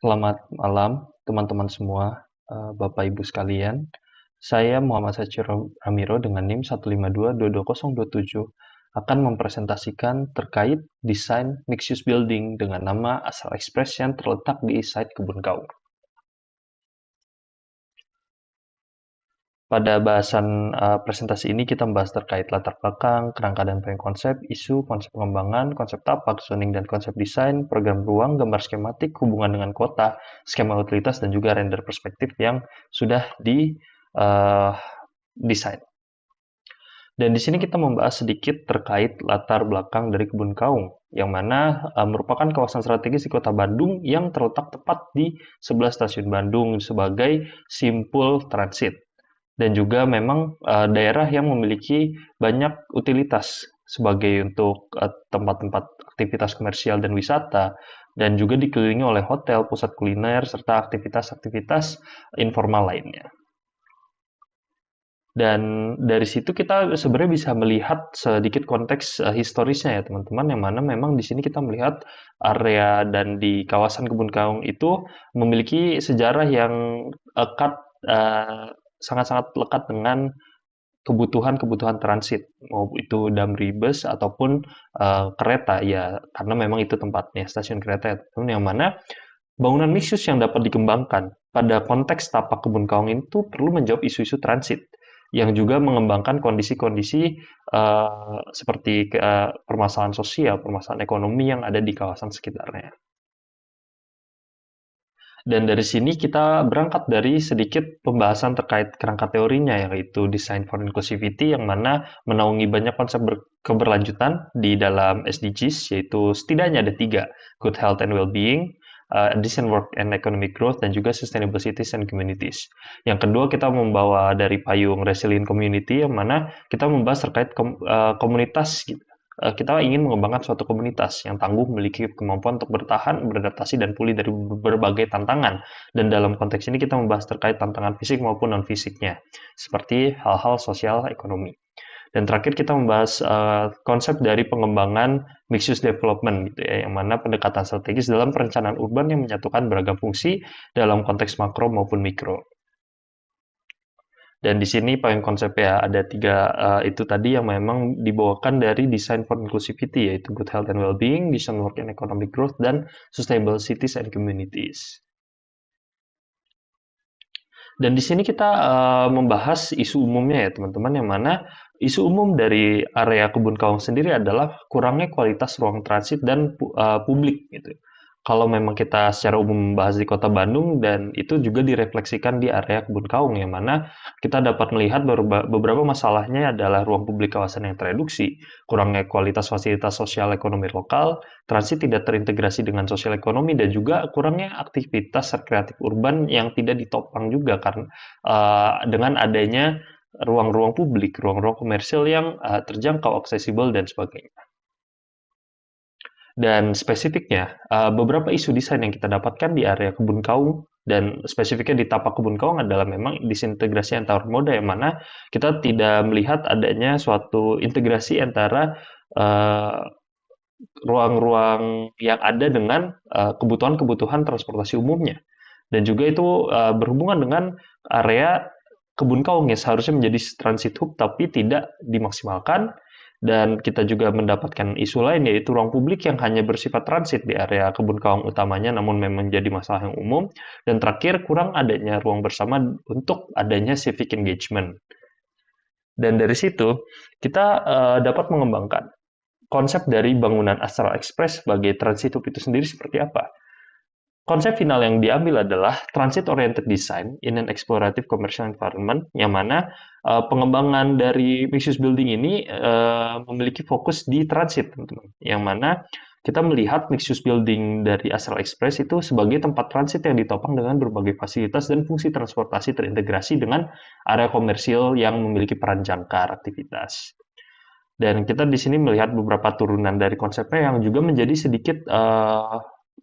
Selamat malam, teman-teman semua, Bapak Ibu sekalian. Saya Muhammad Sachir Ramiro dengan NIM 152222027 akan mempresentasikan terkait desain mixed-use building dengan nama Asal Express yang terletak di site Kebun Kaung. Pada bahasan presentasi ini kita membahas terkait latar belakang, kerangka dan frame konsep, isu, konsep pengembangan, konsep tapak, zoning dan konsep desain, program ruang, gambar skematik, hubungan dengan kota, skema utilitas, dan juga render perspektif yang sudah desain. Dan di sini kita membahas sedikit terkait latar belakang dari Kebun Kaung, yang mana merupakan kawasan strategis di Kota Bandung yang terletak tepat di sebelah stasiun Bandung sebagai simpul transit. Dan juga memang daerah yang memiliki banyak utilitas sebagai untuk tempat-tempat aktivitas komersial dan wisata, dan juga dikelilingi oleh hotel, pusat kuliner, serta aktivitas-aktivitas informal lainnya. Dan dari situ kita sebenarnya bisa melihat sedikit konteks historisnya ya teman-teman, yang mana memang di sini kita melihat area dan di kawasan Kebun Kaung itu memiliki sejarah yang ekat, sangat-sangat lekat dengan kebutuhan-kebutuhan transit, mau itu Damri bus ataupun kereta ya, karena memang itu tempatnya stasiun kereta ya, yang mana bangunan mixed use yang dapat dikembangkan pada konteks tapak Kebun Kaung itu perlu menjawab isu-isu transit yang juga mengembangkan kondisi-kondisi seperti permasalahan sosial, permasalahan ekonomi yang ada di kawasan sekitarnya. Dan dari sini kita berangkat dari sedikit pembahasan terkait kerangka teorinya, yaitu Design for Inclusivity, yang mana menaungi banyak konsep keberlanjutan di dalam SDGs, yaitu setidaknya ada 3, Good Health and Well-being, Decent Work and Economic Growth, dan juga Sustainable Cities and Communities. Yang kedua, kita membawa dari payung Resilient Community, yang mana kita membahas terkait komunitas gitu. Kita ingin mengembangkan suatu komunitas yang tangguh, memiliki kemampuan untuk bertahan, beradaptasi, dan pulih dari berbagai tantangan. Dan dalam konteks ini kita membahas terkait tantangan fisik maupun non-fisiknya, seperti hal-hal sosial ekonomi. Dan terakhir kita membahas konsep dari pengembangan mixed-use development, gitu ya, yang mana pendekatan strategis dalam perencanaan urban yang menyatukan beragam fungsi dalam konteks makro maupun mikro. Dan di sini poin konsepnya ada 3 itu tadi yang memang dibawakan dari Design for Inclusivity, yaitu Good Health and Well-being, Decent Work and Economic Growth, dan Sustainable Cities and Communities. Dan di sini kita membahas isu umumnya ya teman-teman, yang mana isu umum dari area Kebun Kaung sendiri adalah kurangnya kualitas ruang transit dan publik gitu. Kalau memang kita secara umum membahas di Kota Bandung, dan itu juga direfleksikan di area Kebun Kaung, yang mana kita dapat melihat beberapa masalahnya adalah ruang publik kawasan yang tereduksi, kurangnya kualitas fasilitas sosial ekonomi lokal, transit tidak terintegrasi dengan sosial ekonomi, dan juga kurangnya aktivitas rekreatif urban yang tidak ditopang juga karena dengan adanya ruang-ruang publik, ruang-ruang komersial yang terjangkau, aksesibel, dan sebagainya. Dan spesifiknya, beberapa isu desain yang kita dapatkan di area Kebun Kaung, dan spesifiknya di tapak Kebun Kaung adalah memang disintegrasi antar moda, yang mana kita tidak melihat adanya suatu integrasi antara ruang-ruang yang ada dengan kebutuhan-kebutuhan transportasi umumnya. Dan juga itu berhubungan dengan area Kebun Kaung yang seharusnya menjadi transit hub tapi tidak dimaksimalkan. Dan kita juga mendapatkan isu lain, yaitu ruang publik yang hanya bersifat transit di area Kebun Kaung utamanya, namun memang menjadi masalah yang umum. Dan terakhir, kurang adanya ruang bersama untuk adanya civic engagement. Dan dari situ, kita dapat mengembangkan konsep dari bangunan Astral Express sebagai transit hub itu sendiri seperti apa. Konsep final yang diambil adalah transit-oriented design in an explorative commercial environment, yang mana pengembangan dari mixed-use building ini memiliki fokus di transit, teman-teman. Yang mana kita melihat mixed-use building dari Astral Express itu sebagai tempat transit yang ditopang dengan berbagai fasilitas dan fungsi transportasi terintegrasi dengan area komersial yang memiliki peran jangkar aktivitas. Dan kita di sini melihat beberapa turunan dari konsepnya yang juga menjadi sedikit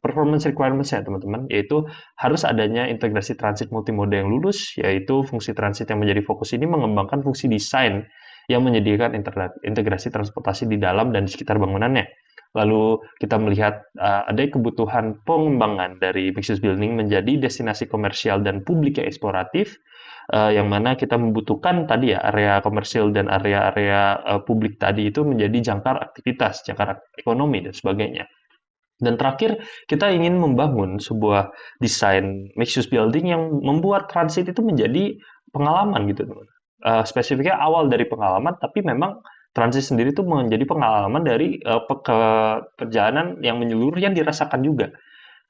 performance requirements-nya teman-teman, yaitu harus adanya integrasi transit multimoda yang lurus, yaitu fungsi transit yang menjadi fokus ini mengembangkan fungsi desain yang menyediakan integrasi transportasi di dalam dan di sekitar bangunannya. Lalu kita melihat ada kebutuhan pengembangan dari mixed use building menjadi destinasi komersial dan publik yang eksploratif, yang mana kita membutuhkan tadi ya area komersial dan area-area publik tadi itu menjadi jangkar aktivitas, jangkar ekonomi dan sebagainya. Dan terakhir, kita ingin membangun sebuah desain mixed use building yang membuat transit itu menjadi pengalaman gitu, teman. Spesifiknya awal dari pengalaman, tapi memang transit sendiri itu menjadi pengalaman dari perjalanan yang menyeluruh yang dirasakan juga.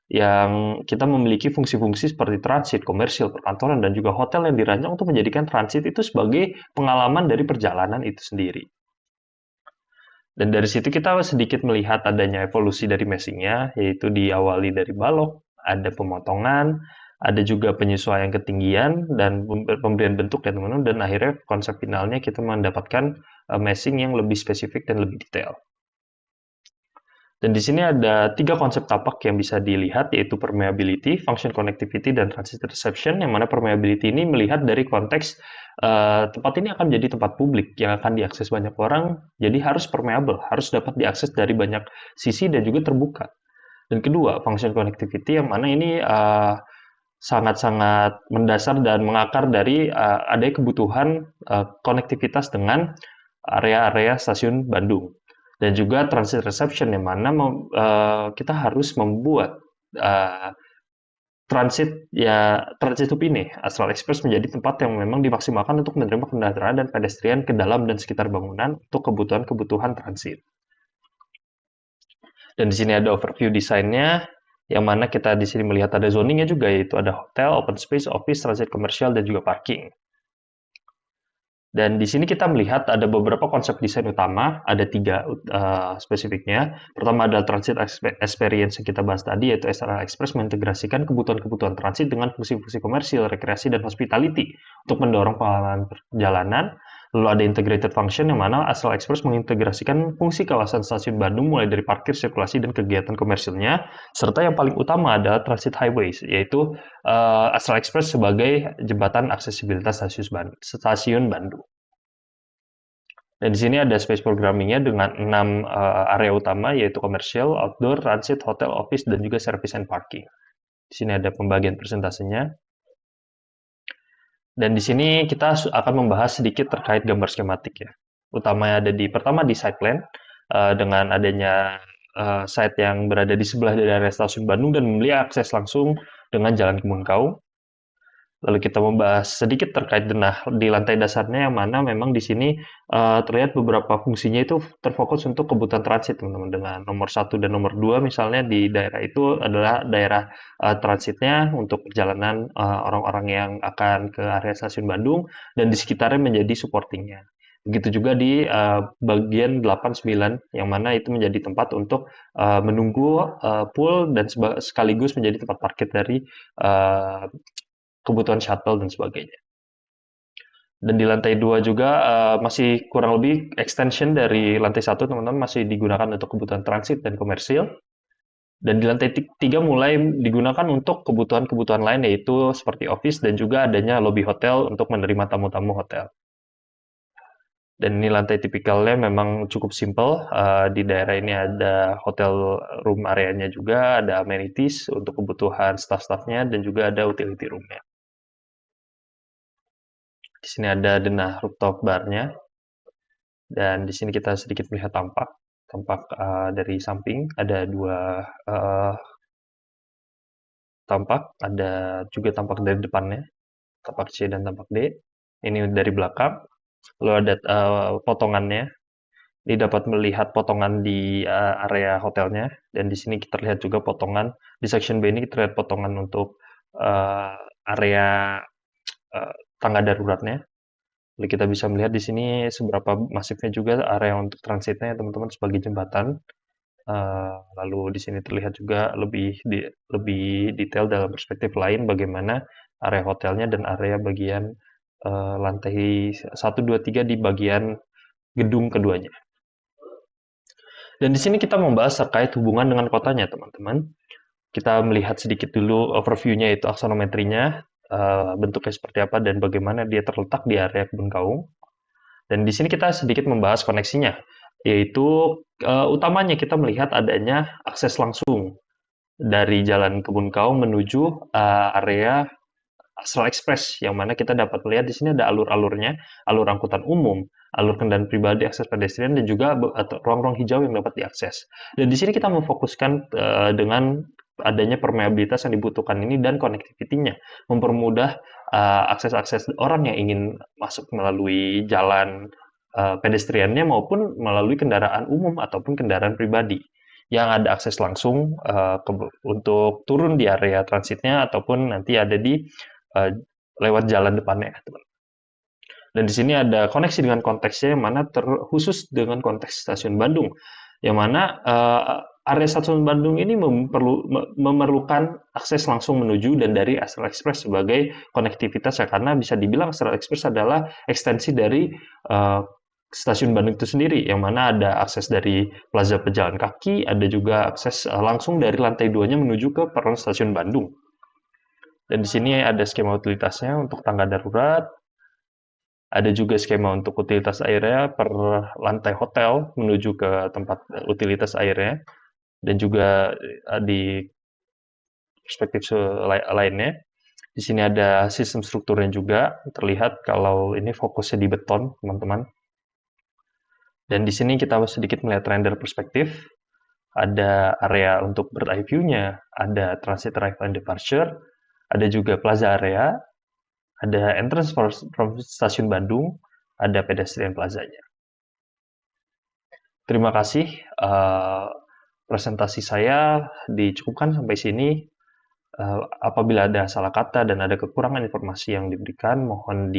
Yang kita memiliki fungsi-fungsi seperti transit, komersial, perkantoran, dan juga hotel yang dirancang untuk menjadikan transit itu sebagai pengalaman dari perjalanan itu sendiri. Dan dari situ kita sedikit melihat adanya evolusi dari meshing-nya, yaitu diawali dari balok, ada pemotongan, ada juga penyesuaian ketinggian, dan pemberian bentuk ya teman-teman, dan akhirnya konsep finalnya kita mendapatkan meshing yang lebih spesifik dan lebih detail. Dan di sini ada 3 konsep tapak yang bisa dilihat, yaitu permeability, function connectivity, dan transit reception, yang mana permeability ini melihat dari konteks tempat ini akan menjadi tempat publik yang akan diakses banyak orang, jadi harus permeable, harus dapat diakses dari banyak sisi dan juga terbuka. Dan kedua, function connectivity, yang mana ini sangat-sangat mendasar dan mengakar dari adanya kebutuhan konektivitas dengan area-area stasiun Bandung. Dan juga transit reception yang mana kita harus membuat transit hub ini, Astral Express, menjadi tempat yang memang dimaksimalkan untuk menerima kendaraan dan pedestrian ke dalam dan sekitar bangunan untuk kebutuhan-kebutuhan transit. Dan di sini ada overview desainnya, yang mana kita di sini melihat ada zoningnya juga, yaitu ada hotel, open space, office, transit komersial, dan juga parking. Dan di sini kita melihat ada beberapa konsep desain utama, ada 3 spesifiknya. Pertama adalah transit experience yang kita bahas tadi, yaitu SRL Express mengintegrasikan kebutuhan-kebutuhan transit dengan fungsi-fungsi komersil, rekreasi, dan hospitality untuk mendorong pengalaman perjalanan. Lalu ada integrated function yang mana Astral Express mengintegrasikan fungsi kawasan stasiun Bandung mulai dari parkir, sirkulasi, dan kegiatan komersilnya. Serta yang paling utama adalah transit highways, yaitu Astral Express sebagai jembatan aksesibilitas stasiun Bandung. Dan di sini ada space programmingnya dengan 6 area utama, yaitu komersial, outdoor, transit, hotel, office, dan juga service and parking. Di sini ada pembagian presentasinya. Dan di sini kita akan membahas sedikit terkait gambar skematik ya. Utamanya ada pertama di site plan, dengan adanya site yang berada di sebelah dari area stasiun Bandung dan memiliki akses langsung dengan Jalan Kebun Kaung. Lalu kita membahas sedikit terkait denah di lantai dasarnya, yang mana memang di sini terlihat beberapa fungsinya itu terfokus untuk kebutuhan transit, teman-teman. Dengan nomor 1 dan nomor 2 misalnya di daerah itu adalah daerah transitnya untuk perjalanan orang-orang yang akan ke area stasiun Bandung, dan di sekitarnya menjadi supportingnya. Begitu juga di bagian 8-9, yang mana itu menjadi tempat untuk menunggu pool dan sekaligus menjadi tempat parkir dari kebutuhan shuttle dan sebagainya. Dan di lantai 2 juga masih kurang lebih extension dari lantai 1, teman-teman, masih digunakan untuk kebutuhan transit dan komersil. Dan di lantai 3 mulai digunakan untuk kebutuhan-kebutuhan lain, yaitu seperti office dan juga adanya lobby hotel untuk menerima tamu-tamu hotel. Dan ini lantai tipikalnya memang cukup simple. Di daerah ini ada hotel room areanya juga, ada amenities untuk kebutuhan staff-staffnya, dan juga ada utility roomnya. Di sini ada denah rooftop barnya, dan di sini kita sedikit melihat tampak dari samping. Ada 2 tampak, ada juga tampak dari depannya, tampak C dan tampak D. Ini dari belakang. Lalu ada potongannya. Ini dapat melihat potongan di area hotelnya, dan di sini kita lihat juga potongan di section B ini, kita lihat potongan untuk area tangga daruratnya. Jadi kita bisa melihat di sini seberapa masifnya juga area untuk transitnya, teman-teman, sebagai jembatan. Lalu di sini terlihat juga lebih detail dalam perspektif lain bagaimana area hotelnya dan area bagian lantai 1, 2, 3 di bagian gedung keduanya. Dan di sini kita membahas terkait hubungan dengan kotanya, teman-teman. Kita melihat sedikit dulu overview-nya, yaitu aksonometrinya, bentuknya seperti apa dan bagaimana dia terletak di area Kebun Kaung. Dan di sini kita sedikit membahas koneksinya. yaitu utamanya kita melihat adanya akses langsung dari Jalan Kebun Kaung menuju area Astral Express, yang mana kita dapat melihat di sini ada alur-alurnya, alur angkutan umum, alur kendaraan pribadi, akses pedestrian, dan juga ruang-ruang hijau yang dapat diakses. Dan di sini kita memfokuskan dengan adanya permeabilitas yang dibutuhkan ini dan connectivity-nya, mempermudah akses-akses orang yang ingin masuk melalui jalan pedestriannya maupun melalui kendaraan umum ataupun kendaraan pribadi yang ada akses langsung untuk turun di area transitnya ataupun nanti ada di uh, lewat jalan depannya, teman. Dan di sini ada koneksi dengan konteksnya yang mana terkhusus dengan konteks stasiun Bandung, yang mana area stasiun Bandung ini memerlukan akses langsung menuju dan dari Astral Express sebagai konektivitas ya, karena bisa dibilang Astral Express adalah ekstensi dari uh, stasiun Bandung itu sendiri, yang mana ada akses dari Plaza Pejalan Kaki, ada juga akses langsung dari lantai 2-nya menuju ke peron stasiun Bandung. Dan di sini ada skema utilitasnya untuk tangga darurat, ada juga skema untuk utilitas airnya per lantai hotel menuju ke tempat utilitas airnya, dan juga di perspektif lainnya. Di sini ada sistem strukturnya juga, terlihat kalau ini fokusnya di beton, teman-teman. Dan di sini kita sedikit melihat render perspektif, ada area untuk bird eye view-nya, ada transit arrival and departure, ada juga plaza area, ada entrance from stasiun Bandung, ada pedestrian plazanya. Terima kasih. Presentasi saya dicukupkan sampai sini. Apabila ada salah kata dan ada kekurangan informasi yang diberikan, mohon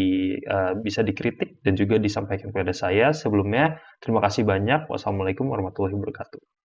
bisa dikritik dan juga disampaikan kepada saya. Sebelumnya, terima kasih banyak. Wassalamualaikum warahmatullahi wabarakatuh.